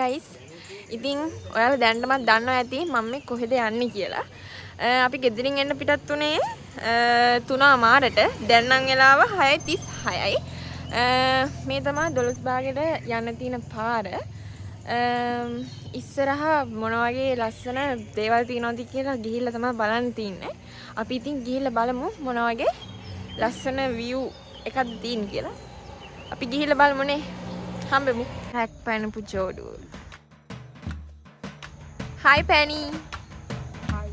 guys. ඉතින් ඔයාලා දැනටමත් දන්නවා ඇති මම මේ කොහෙද යන්නේ කියලා. අපි ගෙදරින් එන්න පිටත් උනේ 3 මාරට. දැන් නම් වෙලාව 6:36යි. මේ තමයි දොළොස් බාගෙට යන්න තියෙන පාර. ඉස්සරහා මොන වගේ ලස්සන දේවල් තියෙනවද කියලා ගිහිල්ලා තමයි බලන්න තියෙන්නේ. අපි ඉතින් ගිහිල්ලා බලමු මොන වගේ ලස්සන view එකක්ද තියෙන්නේ කියලා. අපි ගිහිල්ලා බලමුනේ. හම්බෙමු. හැක් පැනපු ජෝඩු. Hi Penny. Hi.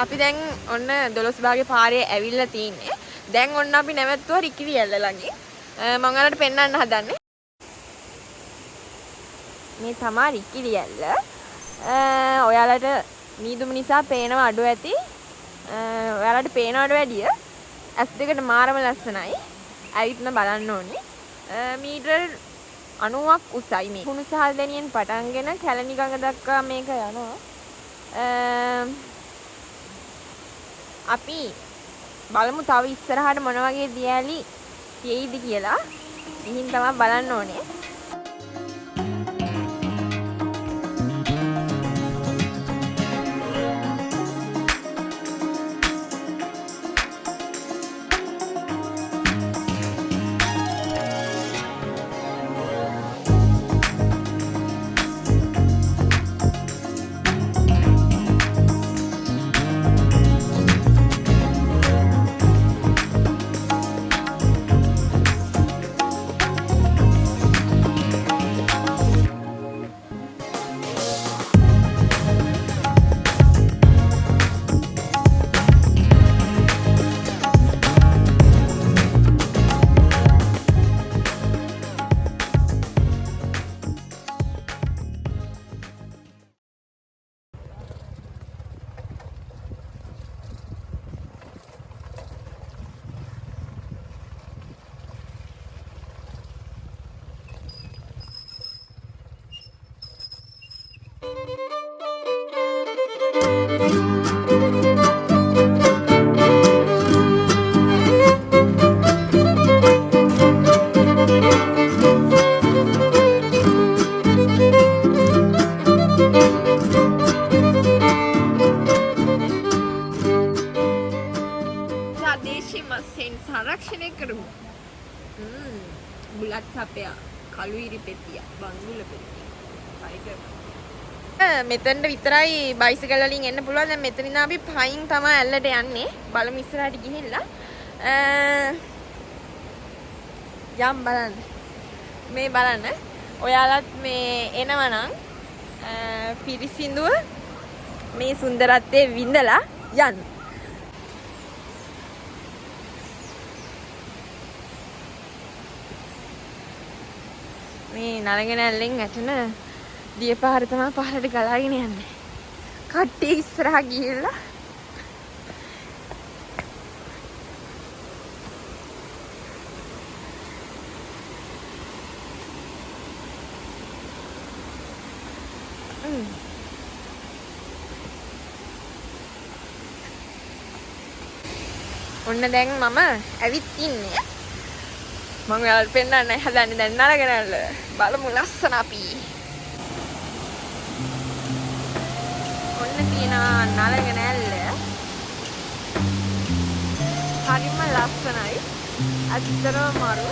අපි දැන් ඔන්න දොළොස් බාගේ පාරේ ඇවිල්ලා තින්නේ. දැන් ඔන්න අපි නැවතුවා රිකිවියල්ල ළඟින්. මම ඔයාලට පෙන්වන්න හදන්නේ. මේ තමයි රිකිවියල්ල. ඔයාලට මීදුම නිසා පේනව අඩු ඇති. ඔයාලට පේනවට වැඩිය ඇස් දෙකට මාරම ලස්සනයි. ඇවිත්ම බලන්න ඕනේ. මීටර් 90ක් උසයි මේ. කුණුසහල් දෙනියෙන් පටන්ගෙන කැලණි ගඟ දක්වා මේක යනවා. අපි බලමු තව ඉස්සරහට මොන වගේ දියැලි තියෙයිද කියලා. ඉහින් තමයි බලන්න ඕනේ. සංරක්ෂණය කරමු. බුලත් සපයා, කළුයිරි පෙට්ටිය, බංගුල පෙට්ටිය. මෙතනට විතරයි බයිසිකල් වලින් එන්න පුළුවන්. දැන් මෙතන ඉඳන් අපි පයින් තමයි ඇල්ලට යන්නේ. බලමු ඉස්සරහට ගිහිල්ලා. යම් බලන්න. මේ බලන්න. ඔයාලත් මේ එනවනම් පිරිසිදුව මේ සුන්දරත්වයේ විඳලා යන්න. මේ නලගෙන ඇල්ලෙන් ඇටන දිය පාර තමයි පහළට ගලාගෙන යන්නේ. කට්ටිය ඉස්සරහා ගිහිල්ලා ඔන්න දැන් මම ඇවිත් ඉන්නේ. මම ඔයාලට පෙන්නන්න හදන්නේ දැන් නලගෙන ඇල්ල. බලමු ලස්සන අපි. ඔන්න තියෙනවා නලගෙන ඇල්ල. හරිම ලස්සනයි. අත්‍තරම මාරු.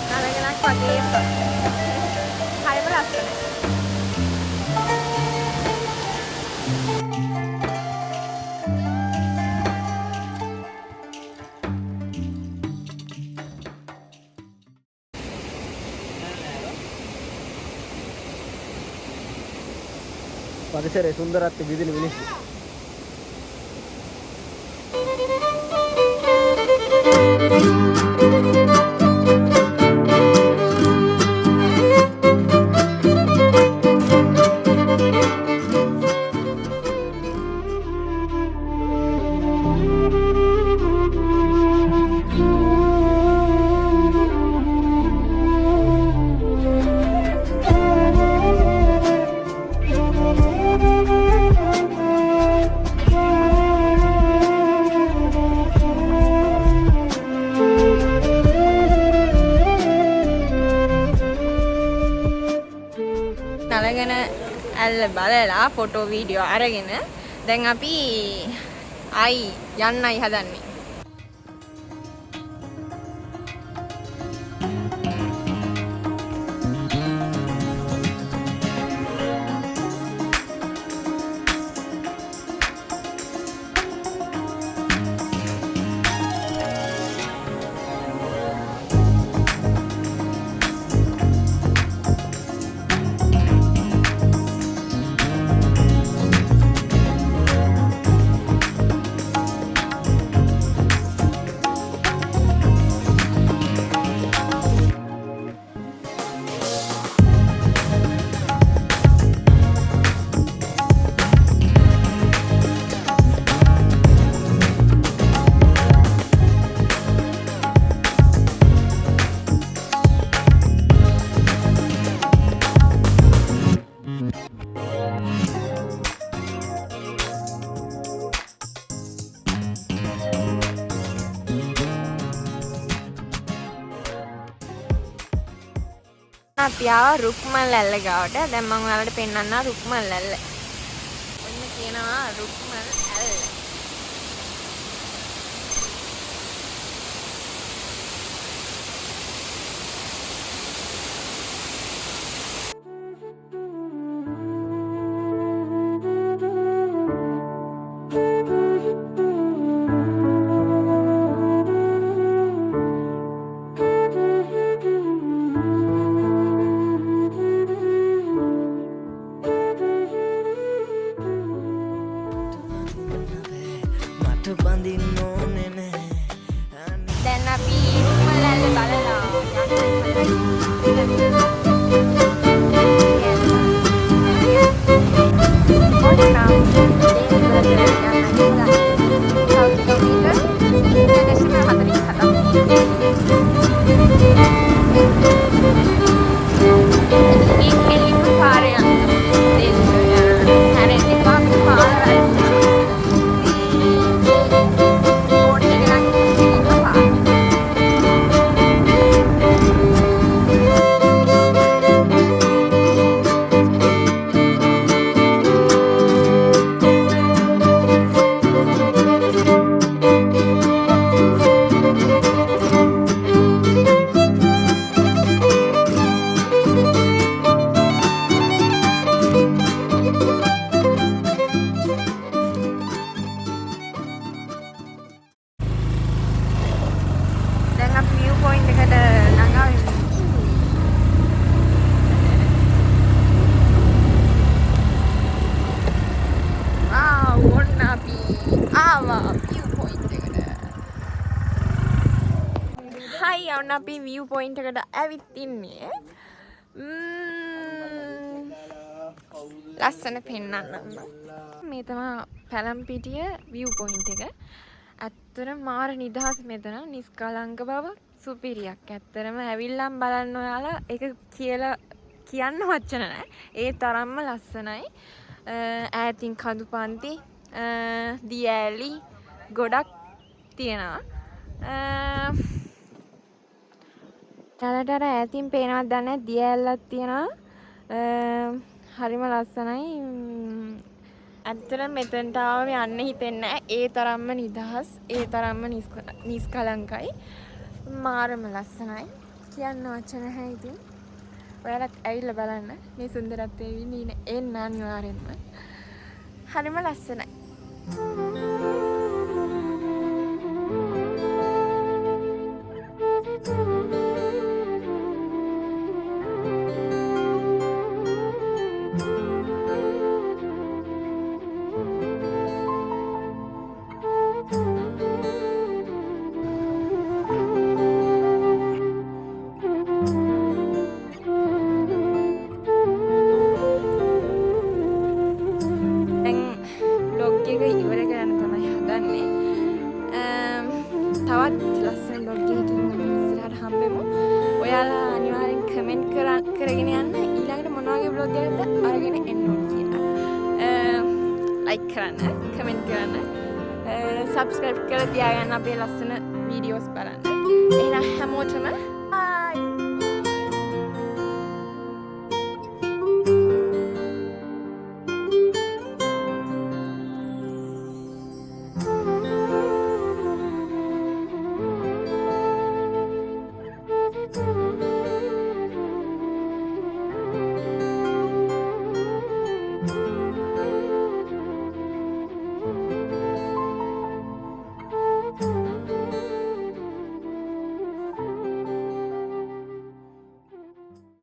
නලගෙනක් වගේ. හරිම ලස්සනයි. परिसर सुंदरत्व विधिन विनिश्चित ඇවිල්ලා බලලා ෆොටෝ වීඩියෝ අරගෙන දැන් අපි ආයි යන්නයි හදන්නේ. අපි ආවා රුක්මල් ඇල්ල ගාවට. දැන් මම ඔයාලට පෙන්නන්නම් රුක්මල් ඇල්ල. ඔන්න කියනවා රුක්මල් ඇල්ල. දැන් අපි රුක්මල් ඇල්ල බලලා ඔන්න අපි view point එකට ඇවිත් ඉන්නේ. ලස්සන පෙන්නන්නම්. මේ තමයි පැලම්පිටිය view point එක. ඇත්තටම මාර නිදහස් මෙතන. නිස්කලංක බව සුපිරියක්. ඇත්තටම ඇවිල්ලාම බලන්න ඔයාලා ඒක කියලා කියන්න වචන නැහැ. ඒ තරම්ම ලස්සනයි. ඈතින් කඳු පන්ති දියැලි ගොඩක් තියෙනවා. යාලට ඈතින් පේනවත් දන්නේ දියැලක් තියෙනවා. හරිම ලස්සනයි. ඇත්තටම මෙතනට ආවම යන්න හිතෙන්නේ නැහැ. ඒ තරම්ම නිදහස්, ඒ තරම්ම නිස්කලංකයි. මාරම ලස්සනයි. කියන්න වචන නැහැ ඉතින්. ඔයාලත් ඇවිල්ලා බලන්න. මේ සුන්දරත්වයේ විඳින්න එන්න අනිවාර්යෙන්ම. හරිම ලස්සනයි. තවත් ලස්සන බ්ලොග් එකකින් අපි ඉස්සරහට හම්බෙමු. ඔයාලා අනිවාර්යෙන් කමෙන්ට් කරගෙන යන්න ඊළඟට මොන වගේ බ්ලොග් එකක්ද අරගෙන එන්න ඕන කියලා. ලයික් කරන්න, කමෙන්ට් කරන්න, සබ්ස්ක්‍රයිබ් කරලා තියාගන්න අපේ ලස්සන වීඩියෝස් බලන්න. එහෙනම් හැමෝටම